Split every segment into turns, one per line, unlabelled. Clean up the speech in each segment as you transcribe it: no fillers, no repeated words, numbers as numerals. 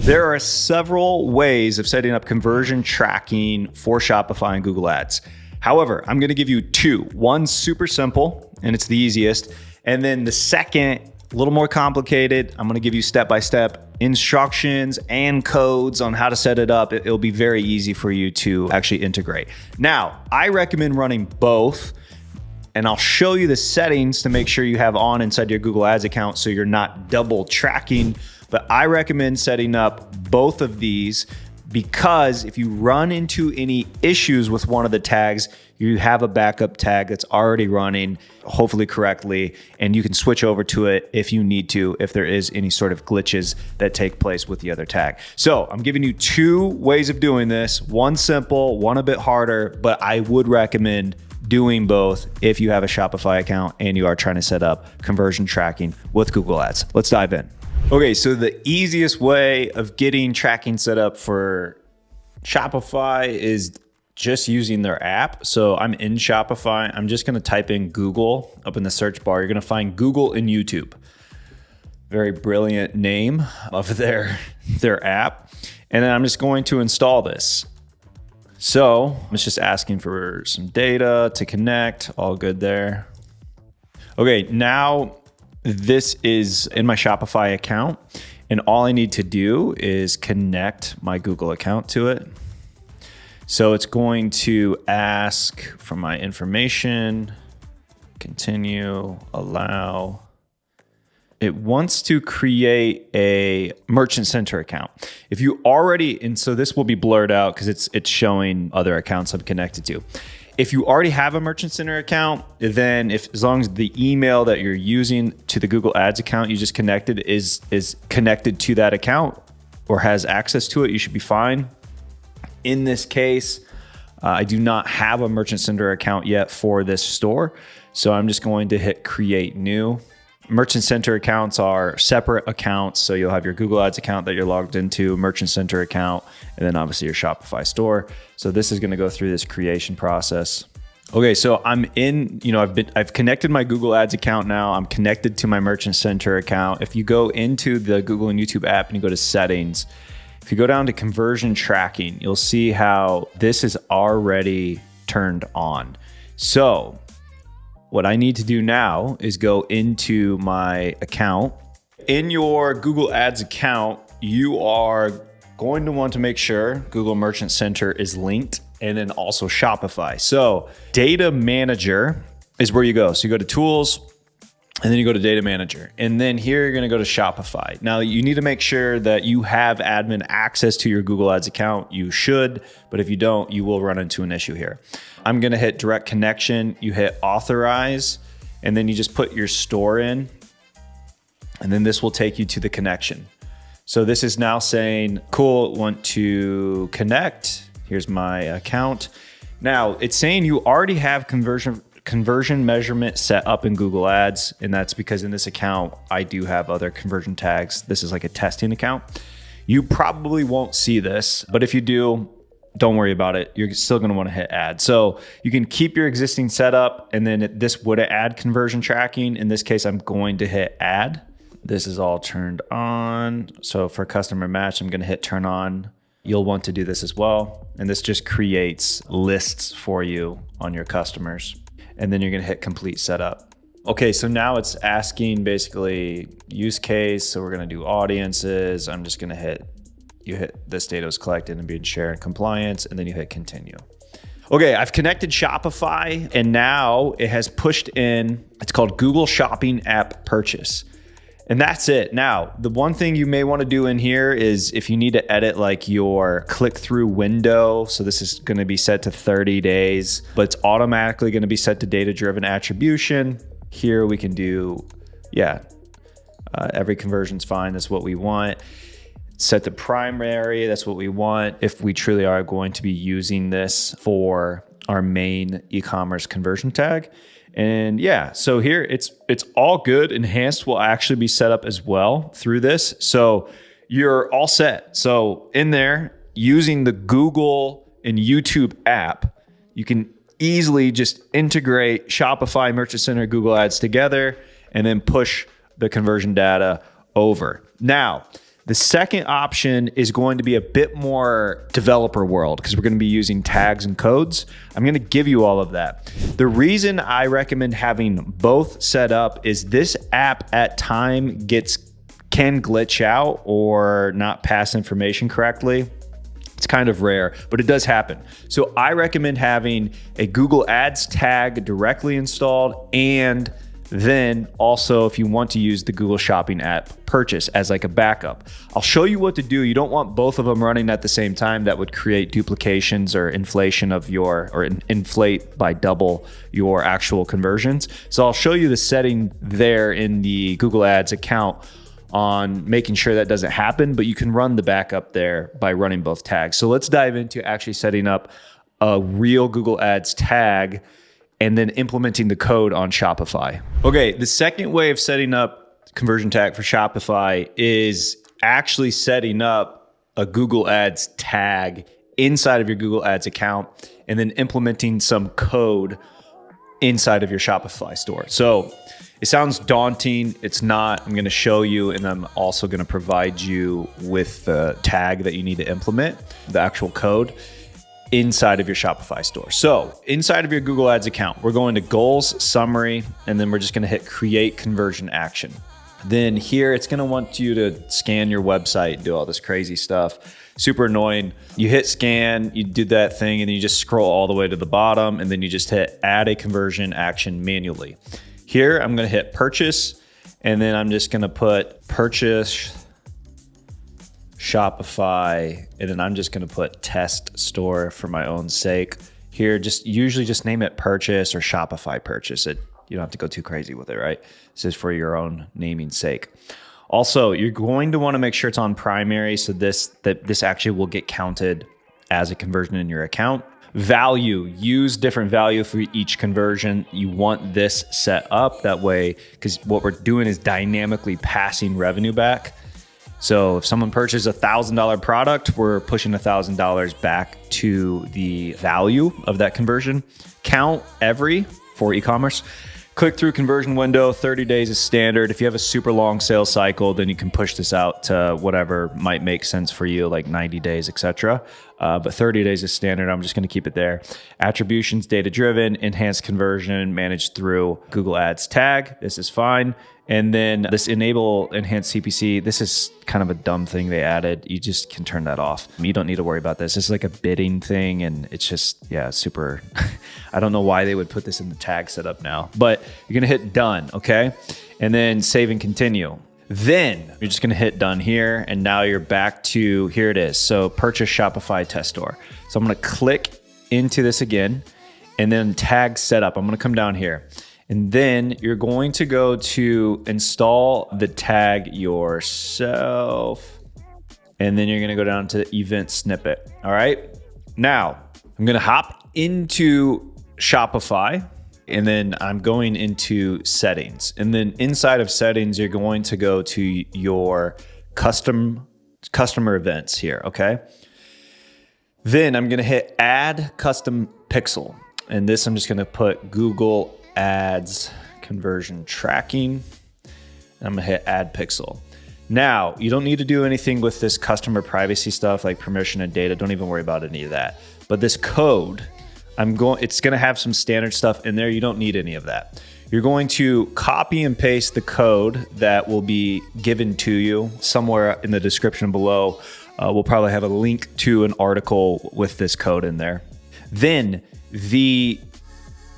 There are several ways of setting up conversion tracking for Shopify and Google Ads. However, I'm going to give you two. One super simple, and it's the easiest. And then the second, a little more complicated. I'm going to give you step-by-step instructions and codes on how to set it up. It'll be very easy for you to actually integrate. Now, I recommend running both, and I'll show you the settings to make sure you have on inside your Google Ads account so you're not double tracking. But I recommend setting up both of these because if you run into any issues with one of the tags, you have a backup tag that's already running, hopefully correctly, and you can switch over to it if you need to, if there is any sort of glitches that take place with the other tag. So I'm giving you two ways of doing this, one simple, one a bit harder, but I would recommend doing both if you have a Shopify account and you are trying to set up conversion tracking with Google Ads. Let's dive in. Okay, so the easiest way of getting tracking set up for Shopify is just using their app. So I'm in Shopify. I'm just going to type in Google up in the search bar. You're going to find Google and YouTube. Very brilliant name of their app. And then I'm just going to install this. So it's just asking for some data to connect. All good there. Okay, now this is in my Shopify account, and all I need to do is connect my Google account to it. So it's going to ask for my information, continue, allow. It wants to create a Merchant Center account. If you already, and so this will be blurred out because it's showing other accounts I'm connected to. If you already have a Merchant Center account, then as long as the email that you're using to the Google Ads account you just connected is connected to that account or has access to it, you should be fine. In this case, I do not have a Merchant Center account yet for this store, so I'm just going to hit Create New. Merchant Center accounts are separate accounts. So you'll have your Google Ads account that you're logged into, Merchant Center account, and then obviously your Shopify store. So this is going to go through this creation process. Okay, so I'm in, I've connected my Google Ads account now. I'm connected to my Merchant Center account. If you go into the Google and YouTube app and you go to settings, if you go down to conversion tracking, you'll see how this is already turned on. So what I need to do now is go into my account. In your Google Ads account, you are going to want to make sure Google Merchant Center is linked and then also Shopify. So Data Manager is where you go. So you go to Tools and then you go to Data Manager. And then here you're going to go to Shopify. Now you need to make sure that you have admin access to your Google Ads account. You should, but if you don't, you will run into an issue here. I'm going to hit Direct Connection. You hit Authorize, and then you just put your store in, and then this will take you to the connection. So this is now saying, cool, want to connect. Here's my account. Now it's saying you already have conversion measurement set up in Google Ads, and that's because in this account, I do have other conversion tags. This is like a testing account. You probably won't see this, but if you do, don't worry about it. You're still going to want to hit add. So you can keep your existing setup, and then this would add conversion tracking. In this case, I'm going to hit add. This is all turned on. So for customer match, I'm going to hit turn on. You'll want to do this as well. And this just creates lists for you on your customers. And then you're going to hit complete setup. Okay, so now it's asking basically use case. So we're going to do audiences. I'm just going to hit this data was collected and being shared in compliance, and then you hit continue. Okay, I've connected Shopify, and now it has pushed in, it's called Google Shopping App Purchase. And that's it. Now, the one thing you may want to do in here is if you need to edit like your click-through window, so this is going to be set to 30 days, but it's automatically going to be set to data-driven attribution. Here we can do, every conversion's fine. That's what we want. Set the primary, that's what we want if we truly are going to be using this for our main e-commerce conversion tag. And so here it's all good. Enhanced will actually be set up as well through this. So you're all set. So in there, using the Google and YouTube app, you can easily just integrate Shopify, Merchant Center, Google Ads together, and then push the conversion data over. Now, The second option is going to be a bit more developer world because we're going to be using tags and codes. I'm going to give you all of that. The reason I recommend having both set up is this app at time can glitch out or not pass information correctly. It's kind of rare, but it does happen. So I recommend having a Google Ads tag directly installed, and then also if you want to use the Google Shopping app purchase as like a backup. I'll show you what to do. You don't want both of them running at the same time. That would create duplications or inflation of inflate by double your actual conversions. So I'll show you the setting there in the Google Ads account on making sure that doesn't happen, but you can run the backup there by running both tags. So let's dive into actually setting up a real Google Ads tag and then implementing the code on Shopify. Okay, the second way of setting up conversion tag for Shopify is actually setting up a Google Ads tag inside of your Google Ads account and then implementing some code inside of your Shopify store. So it sounds daunting. It's not. I'm going to show you, and I'm also going to provide you with the tag that you need to implement, the actual code inside of your Shopify store. So inside of your Google Ads account, we're going to goals, summary, and then we're just going to hit create conversion action. Then here, it's going to want you to scan your website, do all this crazy stuff. Super annoying. You hit scan, you do that thing, and then you just scroll all the way to the bottom, and then you just hit add a conversion action manually. Here, I'm going to hit purchase, and then I'm just going to put purchase Shopify, and then I'm just going to put test store for my own sake. Here, usually just name it purchase or Shopify purchase. You don't have to go too crazy with it, right? This is for your own naming sake. Also, you're going to want to make sure it's on primary so this actually will get counted as a conversion in your account. Value, use different value for each conversion. You want this set up that way because what we're doing is dynamically passing revenue back. So if someone purchases a $1,000 product, we're pushing $1,000 back to the value of that conversion. Count for e-commerce. Click-through conversion window, 30 days is standard. If you have a super long sales cycle, then you can push this out to whatever might make sense for you, like 90 days, etc. But 30 days is standard. I'm just going to keep it there. Attributions, data-driven, enhanced conversion, managed through Google Ads tag. This is fine. And then this enable enhanced CPC, this is kind of a dumb thing they added. You just can turn that off. You don't need to worry about this. This is like a bidding thing, and it's just, super. I don't know why they would put this in the tag setup now, but you're going to hit done, okay? And then save and continue. Then you're just going to hit done here, and now you're back to, here it is. So purchase Shopify test store. So I'm going to click into this again, and then tag setup. I'm going to come down here. And then you're going to go to install the tag yourself. And then you're going to go down to event snippet. All right. Now I'm going to hop into Shopify, and then I'm going into settings. And then inside of settings, you're going to go to your customer events here. Okay. Then I'm going to hit add custom pixel. And this, I'm just going to put Google Ads conversion tracking. I'm gonna hit add pixel. Now, you don't need to do anything with this customer privacy stuff like permission and data. Don't even worry about any of that. But this code, it's gonna have some standard stuff in there. You don't need any of that. You're going to copy and paste the code that will be given to you somewhere in the description below. We'll probably have a link to an article with this code in there. Then the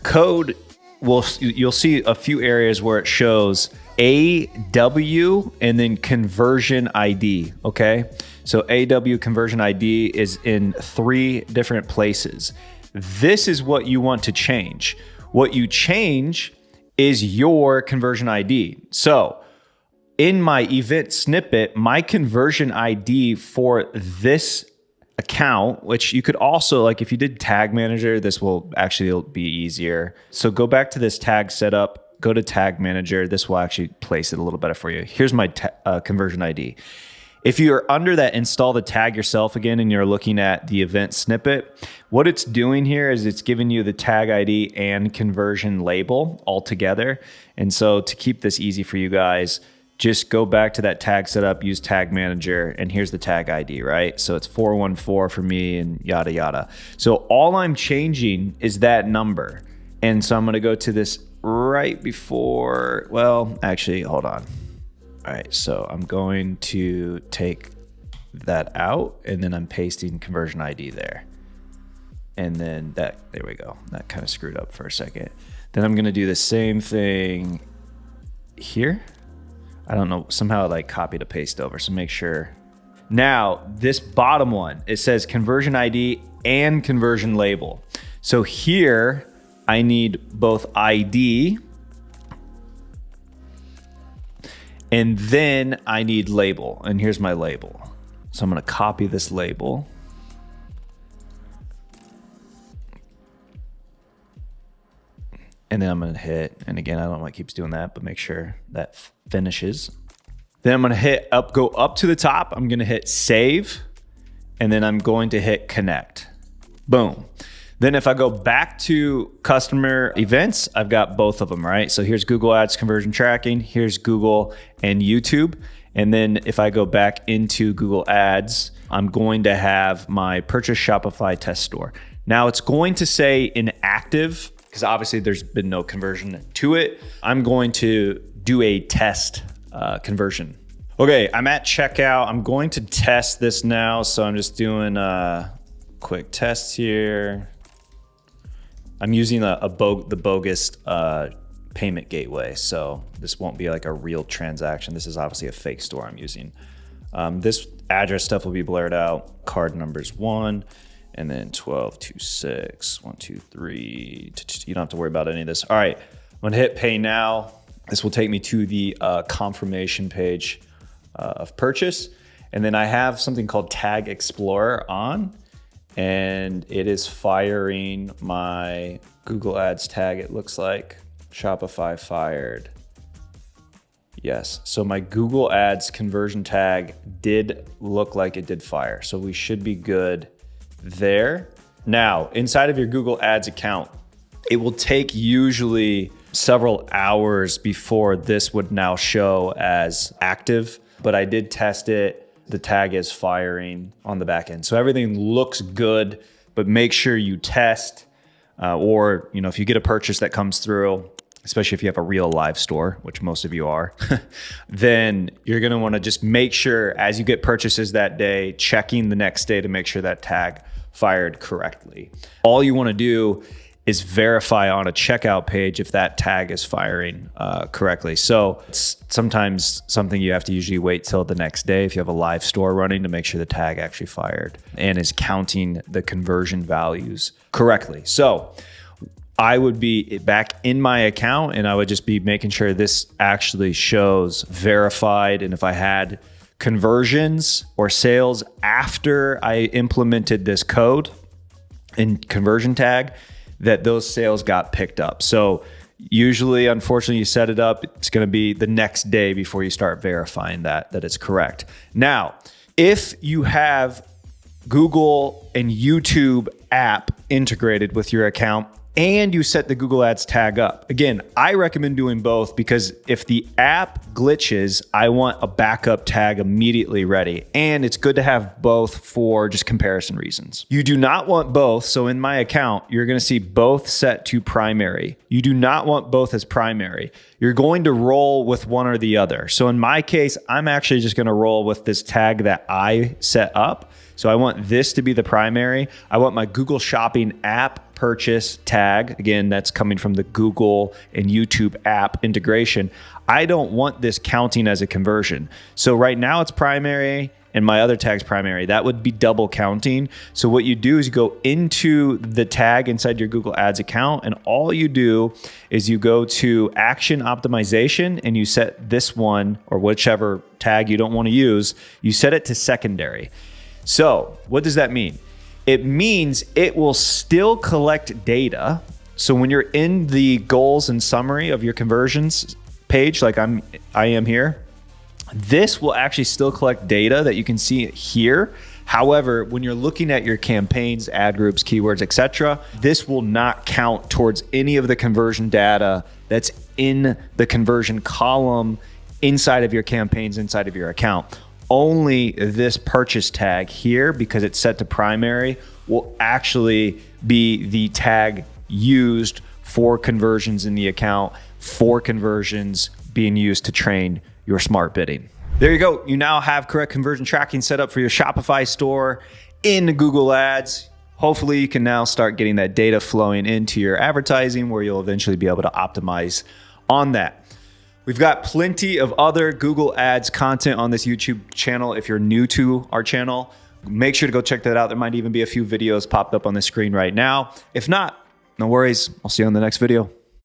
code, you'll see a few areas where it shows AW and then conversion ID, okay? So AW conversion ID is in 3 different places. This is what you want to change. What you change is your conversion ID. So in my event snippet, my conversion ID for this account, which you could also, like if you did tag manager, this will actually be easier. So go back to this tag setup, go to tag manager. This will actually place it a little better for you. Here's my conversion ID. If you're under that install the tag yourself again, and you're looking at the event snippet, what it's doing here is it's giving you the tag ID and conversion label all together. And so to keep this easy for you guys, just go back to that tag setup, use tag manager, and here's the tag ID, right? So it's 414 for me and yada, yada. So all I'm changing is that number. And so I'm gonna go to this right before, well, actually, hold on. All right, so I'm going to take that out and then I'm pasting conversion ID there. And then there we go. That kind of screwed up for a second. Then I'm gonna do the same thing here. I don't know, somehow like copy to paste over, so make sure. Now, this bottom one, it says conversion ID and conversion label. So here, I need both ID and then I need label. And here's my label. So I'm gonna copy this label. And then I'm gonna hit, and again, I don't know why it keeps doing that, but make sure that finishes. Then I'm gonna go up to the top. I'm gonna hit save, and then I'm going to hit connect. Boom. Then if I go back to customer events, I've got both of them, right? So here's Google Ads conversion tracking, here's Google and YouTube. And then if I go back into Google Ads, I'm going to have my purchase Shopify test store. Now it's going to say inactive, because obviously there's been no conversion to it. I'm going to do a test conversion. Okay, I'm at checkout. I'm going to test this now. So I'm just doing a quick test here. I'm using the bogus payment gateway. So this won't be like a real transaction. This is obviously a fake store I'm using. This address stuff will be blurred out. Card numbers 1. And then 1226, 123. You don't have to worry about any of this. All right, I'm gonna hit pay now. This will take me to the confirmation page of purchase. And then I have something called Tag Explorer on, and it is firing my Google Ads tag, it looks like. Shopify fired. Yes, so my Google Ads conversion tag did look like it did fire. So we should be good there. Now, inside of your Google Ads account, it will take usually several hours before this would now show as active, but I did test it. The tag is firing on the back end. So everything looks good, but make sure you test, or if you get a purchase that comes through, especially if you have a real live store, which most of you are, then you're gonna wanna just make sure as you get purchases that day, checking the next day to make sure that tag fired correctly. All you wanna do is verify on a checkout page if that tag is firing correctly. So it's sometimes something you have to usually wait till the next day if you have a live store running to make sure the tag actually fired and is counting the conversion values correctly. So I would be back in my account and I would just be making sure this actually shows verified. And if I had conversions or sales after I implemented this code and conversion tag, that those sales got picked up. So usually, unfortunately, you set it up, it's gonna be the next day before you start verifying that it's correct. Now, if you have Google and YouTube app integrated with your account, and you set the Google Ads tag up. Again, I recommend doing both because if the app glitches, I want a backup tag immediately ready. And it's good to have both for just comparison reasons. You do not want both. So in my account, you're gonna see both set to primary. You do not want both as primary. You're going to roll with one or the other. So in my case, I'm actually just gonna roll with this tag that I set up. So I want this to be the primary. I want my Google Shopping app purchase tag. Again, that's coming from the Google and YouTube app integration. I don't want this counting as a conversion. So right now it's primary and my other tag's primary. That would be double counting. So what you do is you go into the tag inside your Google Ads account, and all you do is you go to action optimization and you set this one or whichever tag you don't want to use, you set it to secondary. So what does that mean? It means it will still collect data. So when you're in the goals and summary of your conversions page, like I am here, this will actually still collect data that you can see here. However, when you're looking at your campaigns, ad groups, keywords, etc., this will not count towards any of the conversion data that's in the conversion column inside of your campaigns, inside of your account. Only this purchase tag here, because it's set to primary, will actually be the tag used for conversions in the account, for conversions being used to train your smart bidding. There you go. You now have correct conversion tracking set up for your Shopify store in Google Ads. Hopefully you can now start getting that data flowing into your advertising, where you'll eventually be able to optimize on that. We've got plenty of other Google Ads content on this YouTube channel. If you're new to our channel, make sure to go check that out. There might even be a few videos popped up on the screen right now. If not, no worries. I'll see you on the next video.